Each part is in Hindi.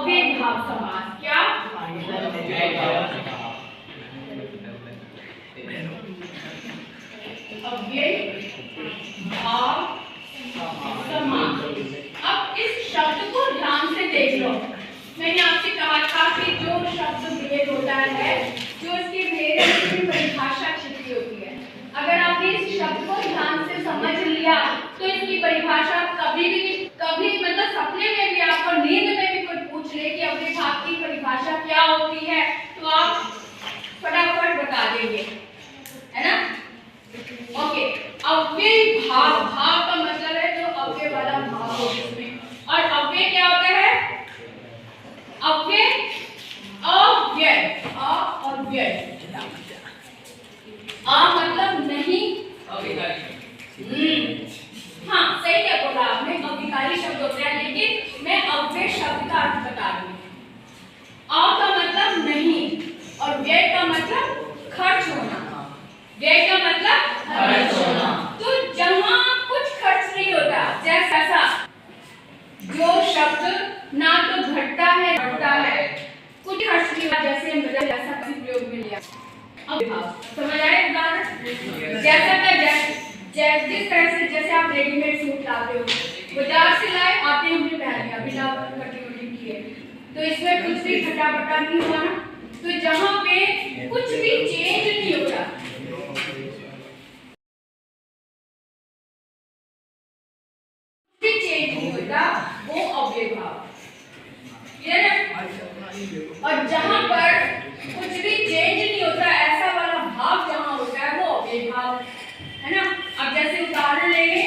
अव्ययभाव समास। क्या? अव्ययभाव समास। अब इस शब्द को ध्यान से देख लो। मैंने आपसे कहा था कि जो शब्द भेद होता है, जो इसके भेद की परिभाषा छिपी होती है, अगर आपने इस शब्द को ध्यान से समझ लिया तो इसकी परिभाषा कभी मतलब सपने में भी आपको, नींद में भी कोई पूछ ले कि अव्ययभाव की परिभाषा क्या होती है, तो आप फटाफट बता देंगे, है ना? ओके, अव्ययभाव, भाव का मतलब है जो अव्यय वाला भाव हो जिसमें। और अव्यय क्या होता है? अव्यय, अव्यय, अ और व्यय। अ मतलब नहीं, हाँ सही है बोला आपने, अविकारी शब्द होता है, लेकिन मैं अव्यय शब्द का अर्थ बता दूंगी। अ का मतलब नहीं और व्यय का मतलब खर्च होना। व्यय का मतलब खर्च होना। तो जहां कुछ खर्च नहीं होता, जैसा जो शब्द ना तो घटता है बढ़ता है, कुछ खर्च नहीं होता, जैसे जैसा किसी प्रयोग में लिया। समझ आए उदाहरण? जैसा का जिस तरह से, जैसे आप रेडीमेड सूट लाते हो, बाजार से लाए, आते ही हमने पहन लिया बिना कटिंग किए, तो इसमें कुछ भी फटाफटा नहीं हुआ ना। तो जहां पे कुछ भी चेंज नहीं होता, वो अव्ययभाव। क्लियर है? और जहां पर कुछ भी चेंज नहीं होता, ऐसा वाला भाव जहां होता है वो अव्ययभाव है ना। अब जैसे उदाहरण लेंगे,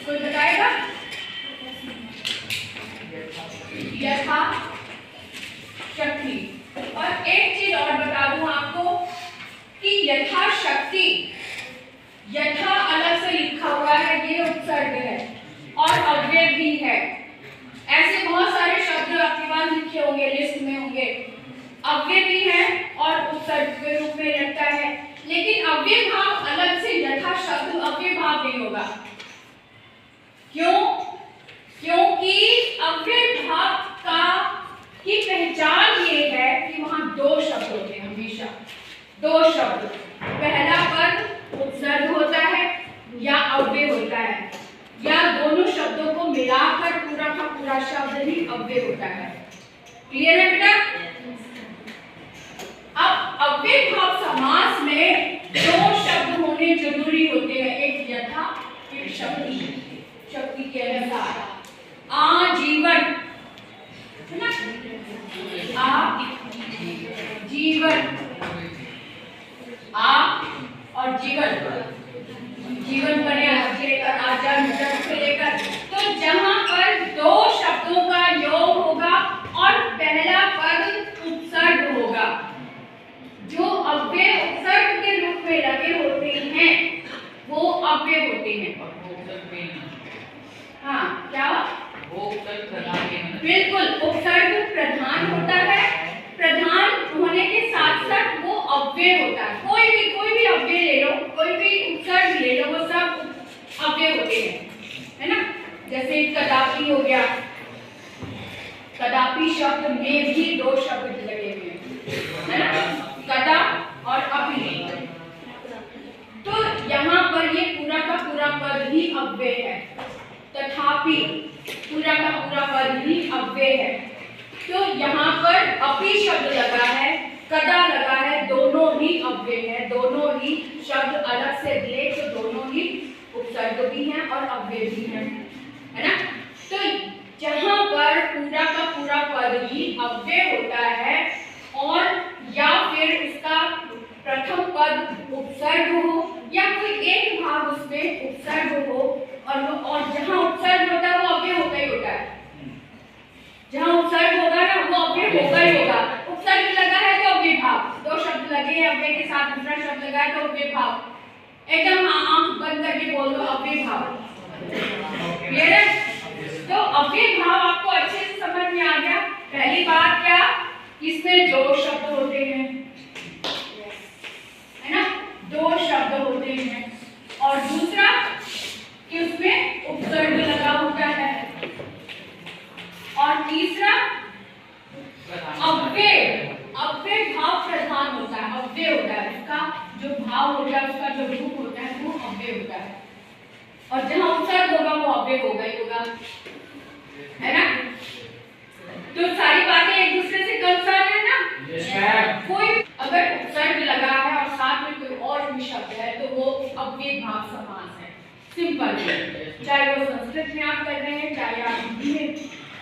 कोई बताएगा? यथा शक्ति। और एक चीज और बता दूं आपको कि यथा शक्ति, यथा अलग से लिखा हुआ है, ये उपसर्ग है और अव्यय भी है। ऐसे बहुत सारे शब्द आपके पास लिखे होंगे, लिस्ट में होंगे, अव्यय भी है और उपसर्ग के रूप में लगता है, लेकिन अव्ययभाव अलग से यथा शब्द अव्ययभाव नहीं होगा। क्यों? क्योंकि अव्ययभाव का की पहचान ये है कि वहां दो शब्द होते हैं, हमेशा दो शब्द, पहला पद उपसर्ग होता है या अव्यय होता है, या दोनों शब्दों को मिलाकर पूरा का पूरा शब्द ही अव्यय होता है। क्लियर है बेटा? अब अव्ययभाव समास में दो शब्द होने जरूरी होते हैं, एक यथा, एक शक्ति। शक्ति के अनुसार आजीवन, है ना? आजीवन, आ और जीवन, जीवन बने से लेकर आजाद से लेकर, तो जहां पर दो शब्दों का योग होगा और पहला पद उपसर्ग होगा, जो अव्यय उपसर्ग के रूप में लगे होते हैं वो अव्यय होते हैं। हाँ क्या? बिल्कुल, उपसर्ग प्रधान होता है, प्रधान होने के साथ साथ वो अव्यय होता है। कोई भी अव्यय ले लो, कोई भी उपसर्ग ले लो, वो सब अव्यय होते हैं, है ना? जैसे कदापि हो गया, कदापि शब्द में भी दो शब्द लगे हुए हैं, है ना? कदा और अपि। तो यहाँ पर ये पूरा का पूरा पद ही अव्यय है। तथापि पूरा का पूरा पद ही अव्यय है। तो यहाँ पर अपि शब्द लगा है, कदा लगा है, दोनों ही अव्यय है, दोनों ही शब्द अलग से दिए तो दोनों ही उपसर्ग भी हैं और अव्यय भी हैं, है ना? तो जहाँ पर पूरा का पूरा पद ही अव्यय होता है और या फिर इसका प्रथम पद उपसर्ग हो या कोई एक भाग उसमें उपसर्ग हो, और जहाँ उपसर्ग होता है वो अव्यय होता ही होता है। जहाँ उपसर्ग होगा ना वो अव्यय होगा ही होगा। उपसर्ग लगा है तो अव्ययभाव, दो शब्द लगे हैं अव्यय के साथ, दूसरा शब्द लगा है तो अव्ययभाव। एकदम आंख बंद करके बोल दो अव्ययभाव। क्लियर है? तो अव्ययभाव आपको अच्छे से समझ में आ गया। पहली बात क्या, इसमें दो शब्द होते हैं, है ना? दो शब्द होते हैं। और दूसरा कि उसमें उपसर्ग लगा होता है। और तीसरा भाव हो गया, उसका जो रूप होता है वो अव्यय होता है, और जहाँ उपसर्ग होगा वो अव्यय होगा ही होगा, है ना। तो सारी बातें एक दूसरे से कंसर्न है ना। yes, कोई अगर उपसर्ग लगा है और साथ में कोई और भी शब्द है तो वो अव्यय भाव समास है, सिंपल। चाहे वो संस्कृत में आप कर रहे हैं, चाहे आप हिंदी में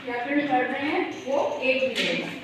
व्याकरण पढ़ रहे हैं, वो एक ही रहेगा।